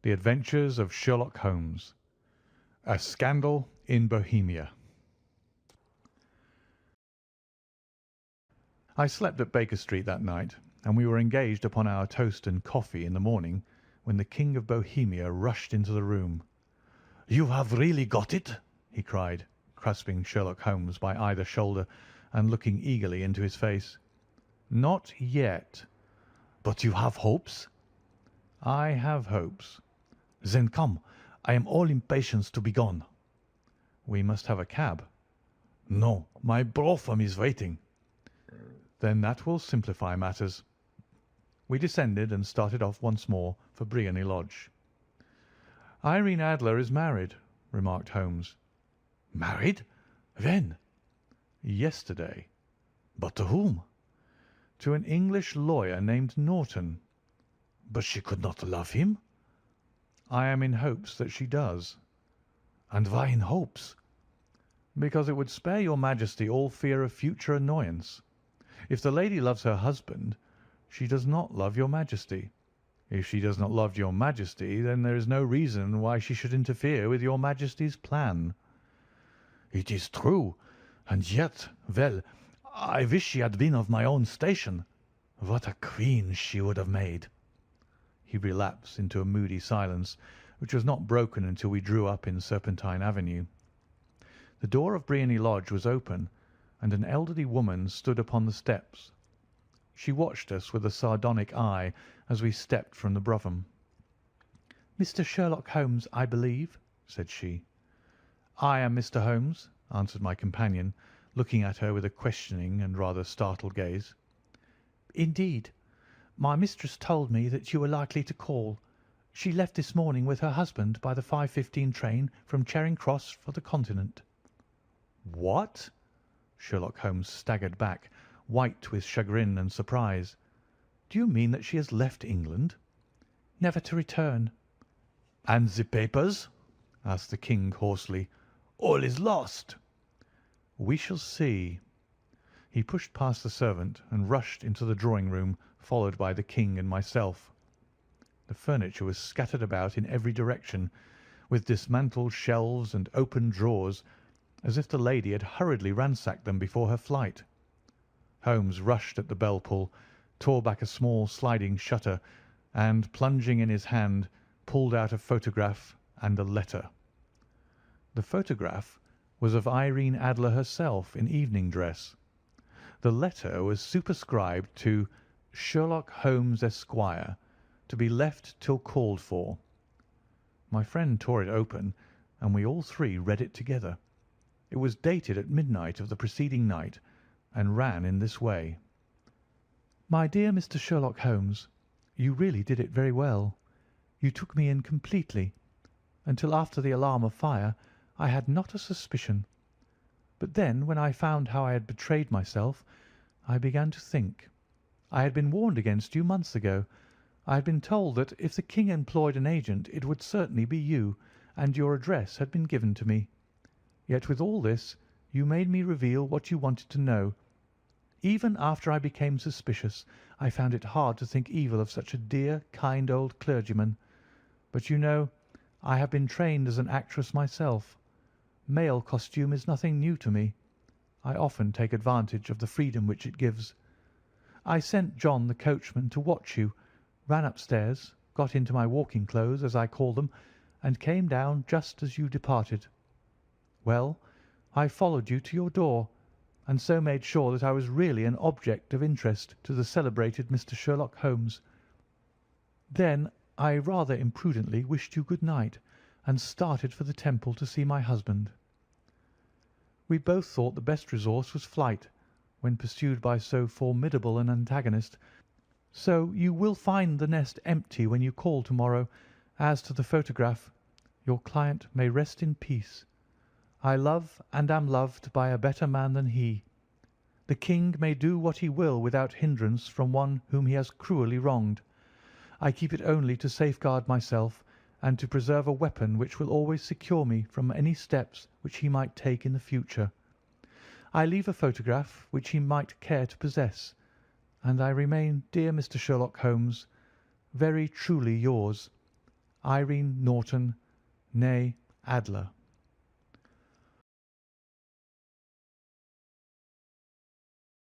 The Adventures of Sherlock Holmes. A Scandal in Bohemia. I slept at Baker Street that night, and we were engaged upon our toast and coffee in the morning when the King of Bohemia rushed into the room. "You have really got it?" he cried, grasping Sherlock Holmes by either shoulder and looking eagerly into his face. "Not yet." "But you have hopes?" "I have hopes." "Then come. I am all impatience to be gone." "We must have a cab." "No, my brougham is waiting." "Then that will simplify matters." We descended and started off once more for Briony Lodge. "Irene Adler is married," remarked Holmes. "Married? When?" "Yesterday." "But to whom?" "To an English lawyer named Norton." "But she could not love him?" "I am in hopes that she does." "And why in hopes?" "Because it would spare your Majesty all fear of future annoyance. If the lady loves her husband, she does not love your Majesty. If she does not love your Majesty, then there is no reason why she should interfere with your Majesty's plan." "It is true. And yet, well, I wish she had been of my own station. What a queen she would have made!" He relapsed into a moody silence, which was not broken until we drew up in Serpentine Avenue. The door of Briony Lodge was open, and an elderly woman stood upon the steps. She watched us with a sardonic eye as we stepped from the brougham. "Mr. Sherlock Holmes, I believe," said she. "I am Mr. Holmes," answered my companion, looking at her with a questioning and rather startled gaze. "Indeed. My mistress told me that you were likely to call. She left this morning with her husband by the 5:15 train from Charing Cross for the Continent." "What?" Sherlock Holmes staggered back, white with chagrin and surprise. "Do you mean that she has left England?" "Never to return." "And the papers?" asked the King hoarsely. "All is lost." "We shall see." He pushed past the servant and rushed into the drawing-room, followed by the King and myself. The furniture was scattered about in every direction, with dismantled shelves and open drawers, as if the lady had hurriedly ransacked them before her flight. Holmes rushed at the bell-pull, tore back a small sliding shutter, and, plunging in his hand, pulled out a photograph and a letter. The photograph was of Irene Adler herself in evening dress. The letter was superscribed to Sherlock Holmes, Esquire, to be left till called for. My friend tore it open, and we all three read it together. It was dated at midnight of the preceding night, and ran in this way: "My dear Mr. Sherlock Holmes, you really did it very well. You took me in completely. Until after the alarm of fire I had not a suspicion. But then, when I found how I had betrayed myself, I began to think. I had been warned against you months ago. I had been told that if the King employed an agent it would certainly be you, and your address had been given to me. Yet with all this you made me reveal what you wanted to know. Even after I became suspicious, I found it hard to think evil of such a dear, kind old clergyman. But you know, I have been trained as an actress myself. Male costume is nothing new to me. I often take advantage of the freedom which it gives. I sent John, the coachman, to watch you, ran upstairs, got into my walking clothes, as I call them, and came down just as you departed. Well, I followed you to your door, and so made sure that I was really an object of interest to the celebrated Mr. Sherlock Holmes. Then I rather imprudently wished you good night, and started for the Temple to see my husband. We both thought the best resource was flight, when pursued by so formidable an antagonist. So you will find the nest empty when you call to-morrow. As to the photograph, your client may rest in peace. I love and am loved by a better man than he. The King may do what he will without hindrance from one whom he has cruelly wronged. I keep it only to safeguard myself, and to preserve a weapon which will always secure me from any steps which he might take in the future. I leave a photograph which he might care to possess, and I remain, dear Mr. Sherlock Holmes, very truly yours, Irene Norton, née Adler.